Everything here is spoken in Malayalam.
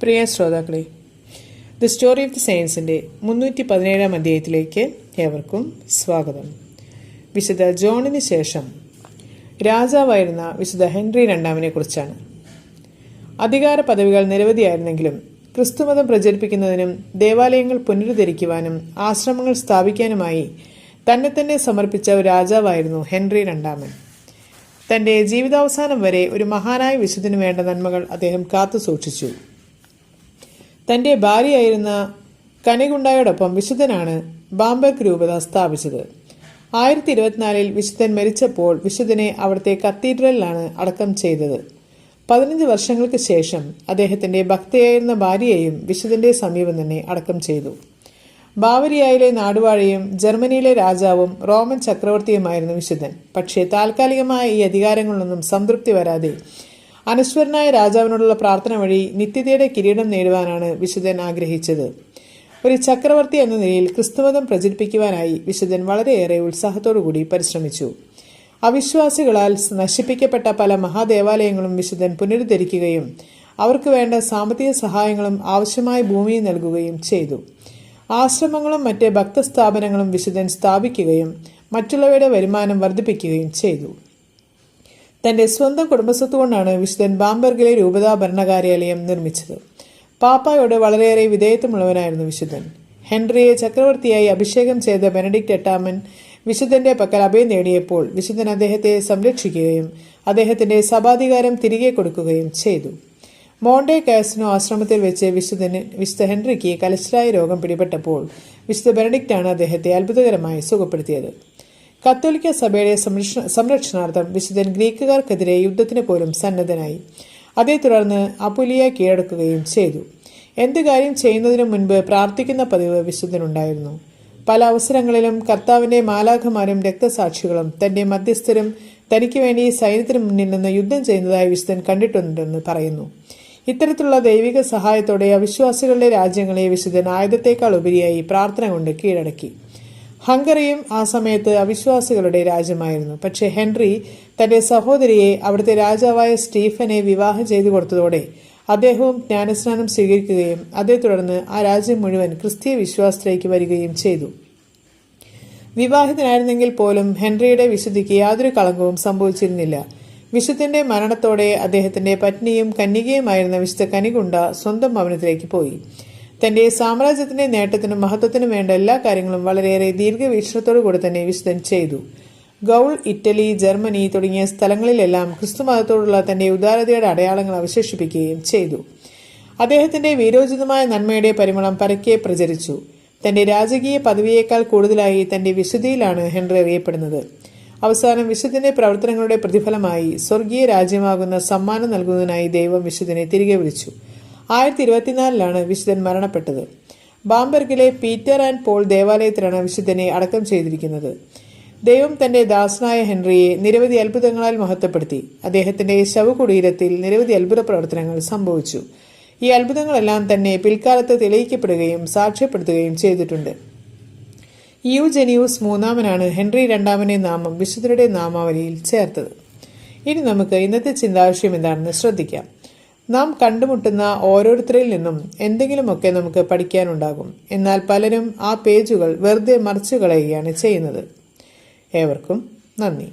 പ്രിയ ശ്രോതാക്കളെ, ദി സ്റ്റോറി ഓഫ് ദി സയൻസിൻ്റെ 317 അധ്യായത്തിലേക്ക് ഏവർക്കും സ്വാഗതം. വിശുദ്ധ ജോണിന് ശേഷം രാജാവായിരുന്ന വിശുദ്ധ ഹെൻറി രണ്ടാമനെ കുറിച്ചാണ്. അധികാര പദവികൾ നിരവധിയായിരുന്നെങ്കിലും ക്രിസ്തുമതം പ്രചരിപ്പിക്കുന്നതിനും ദേവാലയങ്ങൾ പുനരുദ്ധരിക്കുവാനും ആശ്രമങ്ങൾ സ്ഥാപിക്കാനുമായി തന്നെ സമർപ്പിച്ച ഒരു രാജാവായിരുന്നു ഹെൻറി രണ്ടാമൻ. തൻ്റെ ജീവിതാവസാനം വരെ ഒരു മഹാനായ വിശുദ്ധന് വേണ്ട നന്മകൾ അദ്ദേഹം കാത്തു സൂക്ഷിച്ചു. തൻ്റെ ഭാര്യയായിരുന്ന കനിഗുണ്ടായോടൊപ്പം വിശുദ്ധനാണ് ബാംബെർഗ് രൂപത സ്ഥാപിച്ചത്. 1024 വിശുദ്ധൻ മരിച്ചപ്പോൾ വിശുദ്ധനെ അവിടുത്തെ കത്തീഡ്രലിലാണ് അടക്കം ചെയ്തത്. 15 വർഷങ്ങൾക്ക് ശേഷം അദ്ദേഹത്തിൻ്റെ ഭക്തയായിരുന്ന ഭാര്യയെയും വിശുദ്ധന്റെ സമീപം തന്നെ അടക്കം ചെയ്തു. ബാവരിയയിലെ നാടുവാഴിയും ജർമ്മനിയിലെ രാജാവും റോമൻ ചക്രവർത്തിയുമായിരുന്നു വിശുദ്ധൻ. പക്ഷേ താൽക്കാലികമായ ഈ അധികാരങ്ങളിലൊന്നും സംതൃപ്തി വരാതെ അനശ്വരനായ രാജാവിനോടുള്ള പ്രാർത്ഥന വഴി നിത്യതയുടെ കിരീടം നേടുവാനാണ് വിശുദ്ധൻ ആഗ്രഹിച്ചത്. ഒരു ചക്രവർത്തി എന്ന നിലയിൽ ക്രിസ്തുമതം പ്രചരിപ്പിക്കുവാനായി വിശുദ്ധൻ വളരെയേറെ ഉത്സാഹത്തോടുകൂടി പരിശ്രമിച്ചു. അവിശ്വാസികളാൽ നശിപ്പിക്കപ്പെട്ട പല മഹാദേവാലയങ്ങളും വിശുദ്ധൻ പുനരുദ്ധരിക്കുകയും അവർക്ക് വേണ്ട സാമ്പത്തിക സഹായങ്ങളും ആവശ്യമായ ഭൂമിയും നൽകുകയും ചെയ്തു. ആശ്രമങ്ങളും മറ്റ് ഭക്തസ്ഥാപനങ്ങളും വിശുദ്ധൻ സ്ഥാപിക്കുകയും മറ്റുള്ളവയുടെ വരുമാനം വർദ്ധിപ്പിക്കുകയും ചെയ്തു. തന്റെ സ്വന്തം കുടുംബസ്വത്ത് കൊണ്ടാണ് വിശുദ്ധൻ ബാംബെർഗിലെ രൂപതാ ഭരണകാര്യാലയം നിർമ്മിച്ചത്. പാപ്പായോട് വളരെയേറെ വിധേയത്വമുള്ളവനായിരുന്നു വിശുദ്ധൻ. ഹെൻറിയെ ചക്രവർത്തിയായി അഭിഷേകം ചെയ്ത ബെനഡിക്ട് എട്ടാമൻ വിശുദ്ധന്റെ പക്കൽ അഭയം നേടിയപ്പോൾ വിശുദ്ധൻ അദ്ദേഹത്തെ സംരക്ഷിക്കുകയും അദ്ദേഹത്തിന്റെ സഭാധികാരം തിരികെ കൊടുക്കുകയും ചെയ്തു. മോണ്ടെ കാസിനോ ആശ്രമത്തിൽ വെച്ച് വിശുദ്ധ ഹെൻറിക്ക് കലശലായ രോഗം പിടിപെട്ടപ്പോൾ വിശുദ്ധ ബെനഡിക്റ്റാണ് അദ്ദേഹത്തെ അത്ഭുതകരമായി സുഖപ്പെടുത്തിയത്. കത്തോലിക്ക സഭയുടെ സംരക്ഷണാർത്ഥം വിശുദ്ധൻ ഗ്രീക്കുകാർക്കെതിരെ യുദ്ധത്തിന് പോലും സന്നദ്ധനായി. അതേ തുടർന്ന് അപുലിയ കീഴടക്കുകയും ചെയ്തു. എന്ത് കാര്യം ചെയ്യുന്നതിനു മുൻപ് പ്രാർത്ഥിക്കുന്ന പതിവ് വിശുദ്ധനുണ്ടായിരുന്നു. പല അവസരങ്ങളിലും കർത്താവിന്റെ മാലാഖമാരും രക്തസാക്ഷികളും തന്റെ മധ്യസ്ഥരും തനിക്ക് വേണ്ടി സൈന്യത്തിന് മുന്നിൽ നിന്ന് യുദ്ധം ചെയ്യുന്നതായി വിശുദ്ധൻ കണ്ടിട്ടുണ്ടെന്ന് പറയുന്നു. ഇത്തരത്തിലുള്ള ദൈവിക സഹായത്തോടെ അവിശ്വാസികളുടെ രാജ്യങ്ങളെ വിശുദ്ധൻ ആയുധത്തേക്കാൾ ഉപരിയായി പ്രാർത്ഥന കൊണ്ട് കീഴടക്കി. ഹംഗറിയും ആ സമയത്ത് അവിശ്വാസികളുടെ രാജ്യമായിരുന്നു. പക്ഷേ ഹെൻറി തന്റെ സഹോദരിയെ അവിടുത്തെ രാജാവായ സ്റ്റീഫനെ വിവാഹം ചെയ്തു കൊടുത്തതോടെ അദ്ദേഹവും ജ്ഞാനസ്നാനം സ്വീകരിക്കുകയും അതേ തുടർന്ന് ആ രാജ്യം മുഴുവൻ ക്രിസ്തീയ വിശ്വാസത്തിലേക്ക് വരികയും ചെയ്തു. വിവാഹിതനായിരുന്നെങ്കിൽ പോലും ഹെൻറിയുടെ വിശുദ്ധിക്ക് യാതൊരു കളങ്കവും സംഭവിച്ചിരുന്നില്ല. വിശുദ്ധന്റെ മരണത്തോടെ അദ്ദേഹത്തിന്റെ പത്നിയും കന്യകയുമായിരുന്ന വിശുദ്ധ കനിഗുണ്ട സ്വന്തം ഭവനത്തിലേക്ക് പോയി. തന്റെ സാമ്രാജ്യത്തിന്റെ നേട്ടത്തിനും മഹത്വത്തിനും വേണ്ട എല്ലാ കാര്യങ്ങളും വളരെയേറെ ദീർഘവീക്ഷണത്തോടു കൂടി തന്നെ വിശുദ്ധൻ ചെയ്തു. ഗൗൾ, ഇറ്റലി, ജർമ്മനി തുടങ്ങിയ സ്ഥലങ്ങളിലെല്ലാം ക്രിസ്തുമതത്തോടുള്ള തന്റെ ഉദാരതയുടെ അടയാളങ്ങൾ അവശേഷിപ്പിക്കുകയും ചെയ്തു. അദ്ദേഹത്തിന്റെ വീരോചിതമായ നന്മയുടെ പരിമളം പരക്കെ പ്രചരിച്ചു. തന്റെ രാജകീയ പദവിയേക്കാൾ കൂടുതലായി തന്റെ വിശുദ്ധിയിലാണ് ഹെൻറി അറിയപ്പെടുന്നത്. അവസാനം വിശുദ്ധന്റെ പ്രവർത്തനങ്ങളുടെ പ്രതിഫലമായി സ്വർഗീയ രാജ്യമാകുന്ന സമ്മാനം നൽകുന്നതിനായി ദൈവം വിശുദ്ധനെ തിരികെ വിളിച്ചു. 1024 വിശുദ്ധൻ മരണപ്പെട്ടത്. ബാംബെർഗിലെ പീറ്റർ ആൻഡ് പോൾ ദേവാലയത്തിലാണ് വിശുദ്ധനെ അടക്കം ചെയ്തിരിക്കുന്നത്. ദൈവം തന്റെ ദാസനായ ഹെൻറിയെ നിരവധി അത്ഭുതങ്ങളാൽ മഹത്വപ്പെടുത്തി. അദ്ദേഹത്തിന്റെ ശവകുടീരത്തിൽ നിരവധി അത്ഭുത പ്രവർത്തനങ്ങൾ സംഭവിച്ചു. ഈ അത്ഭുതങ്ങളെല്ലാം തന്നെ പിൽക്കാലത്ത് തെളിയിക്കപ്പെടുകയും സാക്ഷ്യപ്പെടുത്തുകയും ചെയ്തിട്ടുണ്ട്. യൂജനിയൂസ് മൂന്നാമനാണ് ഹെൻറി രണ്ടാമനെ നാമം വിശുദ്ധരുടെ നാമാവലിയിൽ ചേർത്തത്. ഇനി നമുക്ക് ഇന്നത്തെ ചിന്താവിഷയം എന്താണെന്ന് ശ്രദ്ധിക്കാം. നാം കണ്ടുമുട്ടുന്ന ഓരോരുത്തരിൽ നിന്നും എന്തെങ്കിലുമൊക്കെ നമുക്ക് പഠിക്കാനുണ്ടാകും. എന്നാൽ പലരും ആ പേജുകൾ വെറുതെ മറിച്ചു കളയുകയാണ് ചെയ്യുന്നത്. ഏവർക്കും നന്ദി.